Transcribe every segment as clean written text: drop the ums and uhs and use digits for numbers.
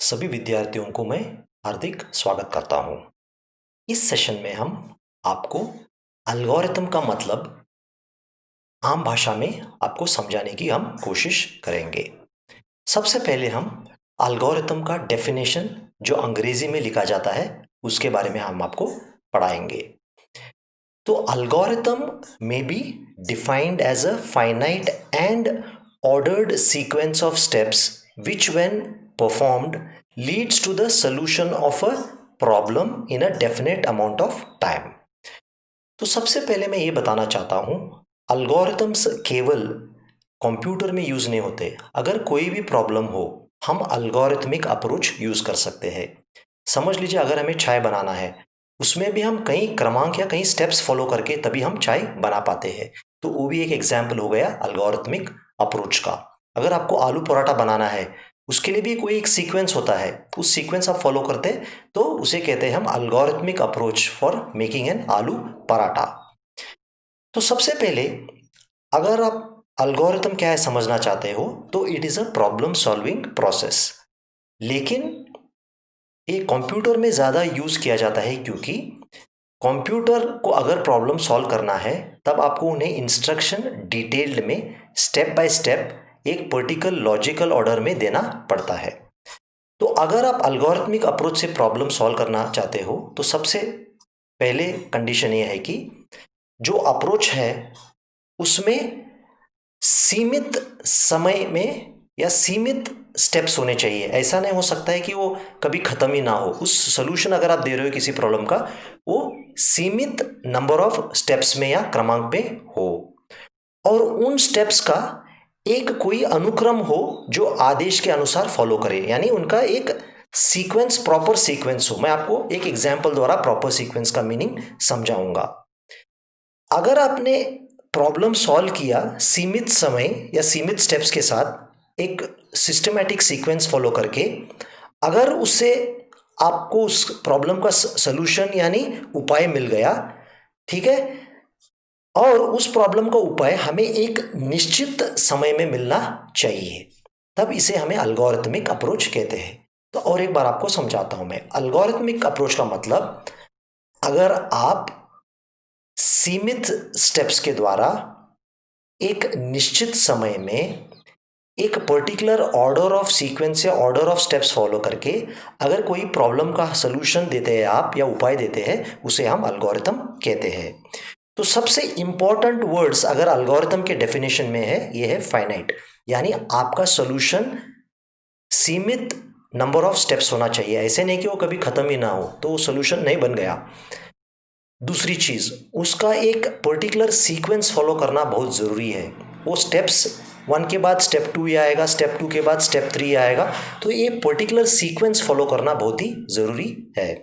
सभी विद्यार्थियों को मैं हार्दिक स्वागत करता हूँ। इस सेशन में हम आपको एल्गोरिथम का मतलब आम भाषा में आपको समझाने की हम कोशिश करेंगे। सबसे पहले हम एल्गोरिथम का डेफिनेशन जो अंग्रेजी में लिखा जाता है उसके बारे में हम आपको पढ़ाएंगे। तो algorithm may be defined as a finite and ordered sequence of steps which when performed leads to the solution of a problem in a definite amount of time। तो सबसे पहले मैं ये बताना चाहता हूँ algorithms केवल कंप्यूटर में यूज नहीं होते। अगर कोई भी प्रॉब्लम हो हम अल्गोरिथमिक अप्रोच यूज कर सकते हैं। समझ लीजिए अगर हमें चाय बनाना है उसमें भी हम कई क्रमांक या कई स्टेप्स फॉलो करके तभी हम चाय बना पाते हैं। तो वो भी एक एग्जाम्पल हो गया अल्गोरिथमिक अप्रोच का। अगर आपको आलू पराठा बनाना है उसके लिए भी कोई एक सीक्वेंस होता है, उस सीक्वेंस आप फॉलो करते हैं तो उसे कहते हैं हम algorithmic approach for making an आलू पराठा। तो सबसे पहले अगर आप अल्गोरिथम क्या है समझना चाहते हो तो it is a problem solving process. लेकिन ये कंप्यूटर में ज़्यादा यूज़ किया जाता है क्योंकि कंप्यूटर को अगर प्रॉब्लम सॉल्व करना है तब आपको उन्हें इंस्ट्रक्शन डिटेल्ड में स्टेप बाय स्टेप एक पर्टिकुलर लॉजिकल ऑर्डर में देना पड़ता है। तो अगर आप अल्गोरिथमिक अप्रोच से प्रॉब्लम सॉल्व करना चाहते हो तो सबसे पहले कंडीशन ये है कि जो अप्रोच है उसमें सीमित समय में या सीमित स्टेप्स होने चाहिए। ऐसा नहीं हो सकता है कि वो कभी खत्म ही ना हो। उस सोल्यूशन अगर आप दे रहे हो किसी प्रॉब्लम का वो सीमित नंबर ऑफ स्टेप्स में या क्रमांक में हो और उन स्टेप्स का एक कोई अनुक्रम हो जो आदेश के अनुसार फॉलो करे, यानी उनका एक सीक्वेंस प्रॉपर सीक्वेंस हो। मैं आपको एक एग्जांपल द्वारा प्रॉपर सीक्वेंस का मीनिंग समझाऊंगा। अगर आपने प्रॉब्लम सॉल्व किया सीमित समय या सीमित स्टेप्स के साथ एक सिस्टमैटिक सीक्वेंस फॉलो करके, अगर उससे आपको उस प्रॉब्लम का सलूशन यानी उपाय मिल गया, ठीक है, और उस प्रॉब्लम का उपाय हमें एक निश्चित समय में मिलना चाहिए, तब इसे हमें अल्गोरिथमिक अप्रोच कहते हैं। तो और एक बार आपको समझाता हूं मैं। अल्गोरिथमिक अप्रोच का मतलब अगर आप सीमित स्टेप्स के द्वारा एक निश्चित समय में एक पर्टिकुलर ऑर्डर ऑफ सीक्वेंस या ऑर्डर ऑफ स्टेप्स फॉलो करके अगर कोई प्रॉब्लम का सलूशन देते हैं आप या उपाय देते हैं उसे हम अल्गोरिथम कहते हैं। तो सबसे इंपॉर्टेंट वर्ड्स अगर अल्गोरिथम के डेफिनेशन में है ये है फाइनाइट, यानी आपका सॉल्यूशन सीमित नंबर ऑफ स्टेप्स होना चाहिए। ऐसे नहीं कि वो कभी खत्म ही ना हो तो वो सॉल्यूशन नहीं बन गया। दूसरी चीज उसका एक पर्टिकुलर सीक्वेंस फॉलो करना बहुत जरूरी है। वो स्टेप्स 1 के बाद स्टेप 2 आएगा, स्टेप 2 के बाद स्टेप 3 आएगा, तो ये पर्टिकुलर सीक्वेंस फॉलो करना बहुत ही जरूरी है।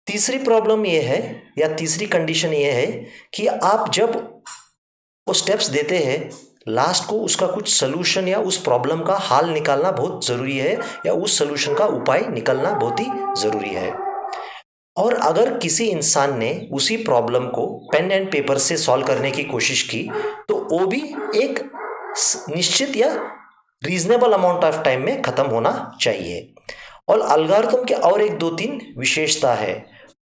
तीसरी प्रॉब्लम ये है या तीसरी कंडीशन ये है कि आप जब वो स्टेप्स देते हैं लास्ट को उसका कुछ सलूशन या उस प्रॉब्लम का हल निकालना बहुत जरूरी है या उस सलूशन का उपाय निकालना बहुत ही जरूरी है। और अगर किसी इंसान ने उसी प्रॉब्लम को पेन एंड पेपर से सॉल्व करने की कोशिश की तो वो भी एक निश्चित या रीजनेबल अमाउंट ऑफ टाइम में खत्म होना चाहिए। और एल्गोरिथम के और एक दो तीन विशेषता है।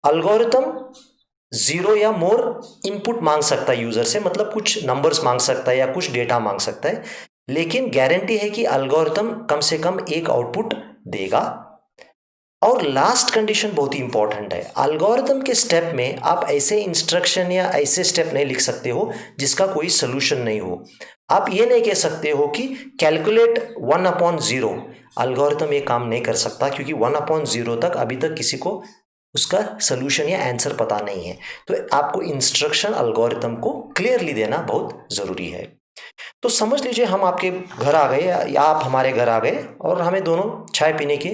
एल्गोरिथम 0 या मोर इनपुट मांग सकता है यूजर से, मतलब कुछ नंबर्स मांग सकता है या कुछ डेटा मांग सकता है, लेकिन गारंटी है कि एल्गोरिथम कम से कम एक आउटपुट देगा। और लास्ट कंडीशन बहुत ही इंपॉर्टेंट है। एल्गोरिथम के स्टेप में आप ऐसे इंस्ट्रक्शन या ऐसे स्टेप नहीं लिख सकते हो जिसका कोई सोल्यूशन नहीं हो। आप ये नहीं कह सकते हो कि कैलकुलेट 1/0। एल्गोरिथम ये काम नहीं कर सकता क्योंकि 1/0 तक अभी तक किसी को उसका सोल्यूशन या आंसर पता नहीं है। तो आपको इंस्ट्रक्शन एल्गोरिथम को क्लियरली देना बहुत जरूरी है। तो समझ लीजिए हम आपके घर आ गए या आप हमारे घर आ गए और हमें दोनों चाय पीने की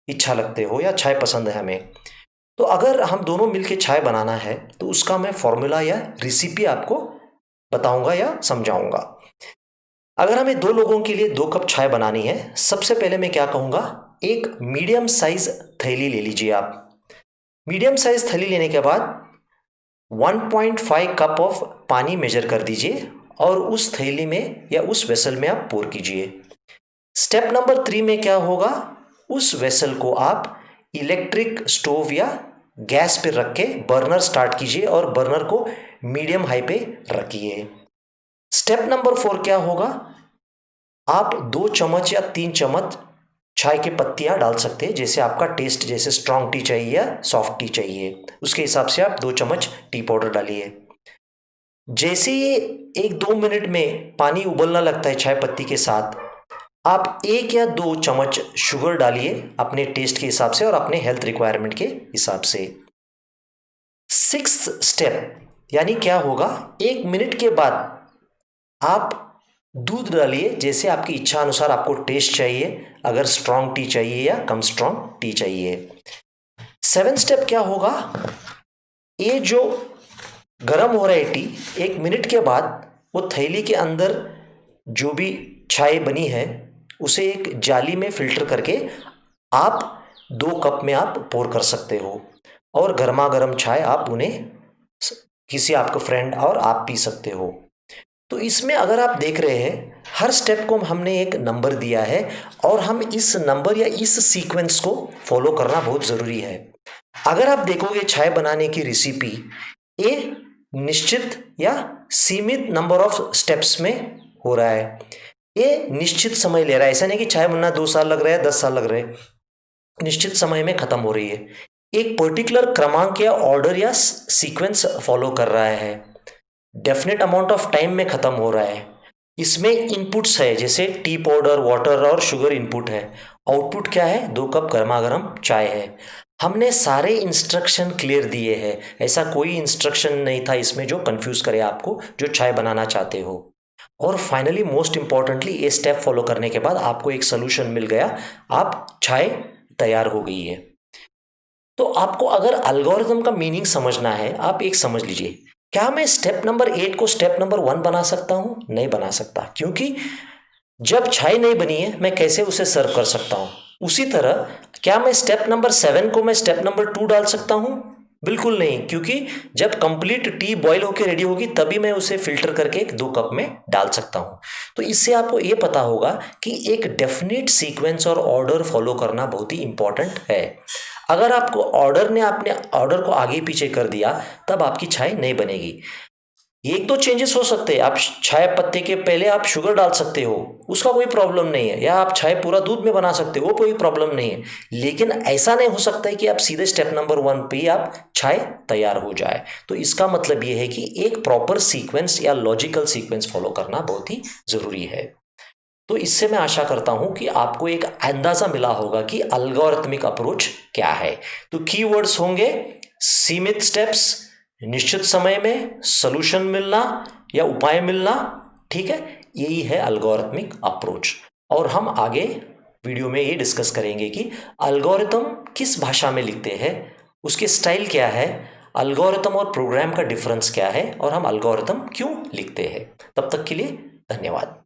इच्छा लगते हो या चाय पसंद है हमें। तो अगर हम दोनों मिलके चाय बनाना है तो उसका मैं फॉर्मूला या रेसिपी आपको बताऊंगा या समझाऊंगा। अगर हमें 2 लोगों के लिए 2 कप चाय बनानी है, सबसे पहले मैं क्या कहूंगा, एक मीडियम साइज थैली ले लीजिए आप। मीडियम साइज थैली लेने के बाद 1.5 कप ऑफ पानी मेजर कर दीजिए और उस थैली में या उस वेसल में आप पोर कीजिए। स्टेप नंबर 3 में क्या होगा, उस वेसल को आप इलेक्ट्रिक स्टोव या गैस पे रख के बर्नर स्टार्ट कीजिए और बर्नर को मीडियम हाई पे रखिए। स्टेप नंबर 4 क्या होगा, आप 2 चम्मच या 3 चम्मच चाय की पत्तियां डाल सकते हैं, जैसे आपका टेस्ट, जैसे स्ट्रॉन्ग टी चाहिए या सॉफ्ट टी चाहिए उसके हिसाब से आप 2 चम्मच टी पाउडर डालिए। जैसे ये 1-2 मिनट में पानी उबलना लगता है चाय पत्ती के साथ, आप 1 या 2 चम्मच शुगर डालिए अपने टेस्ट के हिसाब से और अपने हेल्थ रिक्वायरमेंट के हिसाब से। 6th स्टेप यानी क्या होगा, 1 मिनट के बाद आप दूध डालिए, जैसे आपकी इच्छा अनुसार आपको टेस्ट चाहिए, अगर स्ट्रॉन्ग टी चाहिए या कम स्ट्रॉन्ग टी चाहिए। 7th स्टेप क्या होगा, ये जो गर्म हो रहा है टी, 1 मिनट के बाद वो थैली के अंदर जो भी चाय बनी है उसे एक जाली में फिल्टर करके आप 2 कप में आप पोर कर सकते हो और गर्मा गर्म चाय आप उन्हें किसी आपका फ्रेंड और आप पी सकते हो। तो इसमें अगर आप देख रहे हैं हर स्टेप को हमने एक नंबर दिया है और हम इस नंबर या इस सीक्वेंस को फॉलो करना बहुत ज़रूरी है। अगर आप देखोगे चाय बनाने की रेसिपी, ये निश्चित या सीमित नंबर ऑफ स्टेप्स में हो रहा है, ये निश्चित समय ले रहा है। ऐसा नहीं कि चाय बनना 2 साल लग रहा है, 10 साल लग रहे हैं, निश्चित समय में खत्म हो रही है। एक पर्टिकुलर क्रमांक या ऑर्डर या सीक्वेंस फॉलो कर रहा है, डेफिनेट अमाउंट ऑफ टाइम में खत्म हो रहा है। इसमें इनपुट्स है, जैसे टी पाउडर, वाटर और शुगर इनपुट है। आउटपुट क्या है, 2 कप गर्मा गर्म चाय है। हमने सारे इंस्ट्रक्शन क्लियर दिए हैं, ऐसा कोई इंस्ट्रक्शन नहीं था इसमें जो कंफ्यूज करे आपको जो चाय बनाना चाहते हो। और फाइनली मोस्ट इंपॉर्टेंटली ये स्टेप फॉलो करने के बाद आपको एक सोल्यूशन मिल गया, आप चाय तैयार हो गई है। तो आपको अगर एल्गोरिथम का मीनिंग समझना है, आप एक समझ लीजिए, क्या मैं स्टेप नंबर 8 को स्टेप नंबर 1 बना सकता हूं? नहीं बना सकता, क्योंकि जब चाय नहीं बनी है मैं कैसे उसे सर्व कर सकता हूं। उसी तरह क्या मैं स्टेप नंबर 7 को मैं स्टेप नंबर 2 डाल सकता हूं? बिल्कुल नहीं, क्योंकि जब कंप्लीट टी बॉईल होकर रेडी होगी तभी मैं उसे फिल्टर करके 2 कप में डाल सकता हूं। तो इससे आपको ये पता होगा कि एक डेफिनेट सीक्वेंस और ऑर्डर फॉलो करना बहुत ही इंपॉर्टेंट है। अगर आपको ऑर्डर ने आपने ऑर्डर को आगे पीछे कर दिया तब आपकी चाय नहीं बनेगी। एक दो चेंजेस हो सकते हैं, आप चाय पत्ते के पहले आप शुगर डाल सकते हो, उसका कोई प्रॉब्लम नहीं है, या आप चाय पूरा दूध में बना सकते हो, वो कोई प्रॉब्लम नहीं है। लेकिन ऐसा नहीं हो सकता है कि आप सीधे स्टेप नंबर 1 पे ही आप चाय तैयार हो जाए। तो इसका मतलब ये है कि एक प्रॉपर सीक्वेंस या लॉजिकल सीक्वेंस फॉलो करना बहुत ही ज़रूरी है। तो इससे मैं आशा करता हूं कि आपको एक अंदाज़ा मिला होगा कि एल्गोरिथमिक अप्रोच क्या है। तो कीवर्ड्स होंगे सीमित स्टेप्स, निश्चित समय में सॉल्यूशन मिलना या उपाय मिलना, ठीक है, यही है एल्गोरिथमिक अप्रोच। और हम आगे वीडियो में ये डिस्कस करेंगे कि एल्गोरिथम किस भाषा में लिखते हैं, उसके स्टाइल क्या है, एल्गोरिथम और प्रोग्राम का डिफरेंस क्या है और हम एल्गोरिथम क्यों लिखते हैं। तब तक के लिए धन्यवाद।